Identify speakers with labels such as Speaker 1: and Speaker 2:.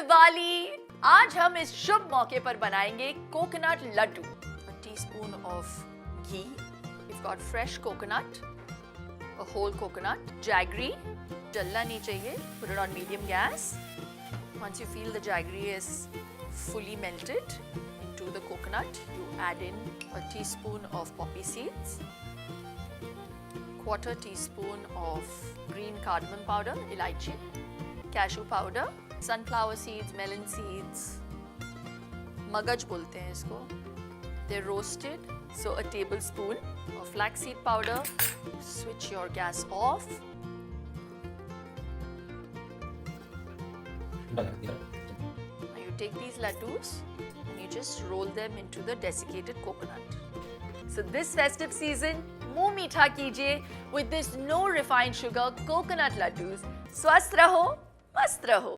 Speaker 1: दिवाली। आज हम इस शुभ मौके पर बनाएंगे coconut laddu. A teaspoon of ghee. We've got fresh coconut, a whole coconut, jaggery. जलना नहीं चाहिए. Put it on medium gas. Once you feel the jaggery is fully melted into the coconut, you add in a teaspoon of poppy seeds, quarter teaspoon of green cardamom powder, elaichi, cashew powder, sunflower seeds, melon seeds, magaj bolte hain isko. They're roasted, so a tablespoon of flaxseed powder. Switch your gas off. Now you take these laddus and you just roll them into the desiccated coconut. So this festive season, मुंह मीठा कीजिए with this no refined sugar coconut laddus. स्वस्थ रहो, मस्त रहो.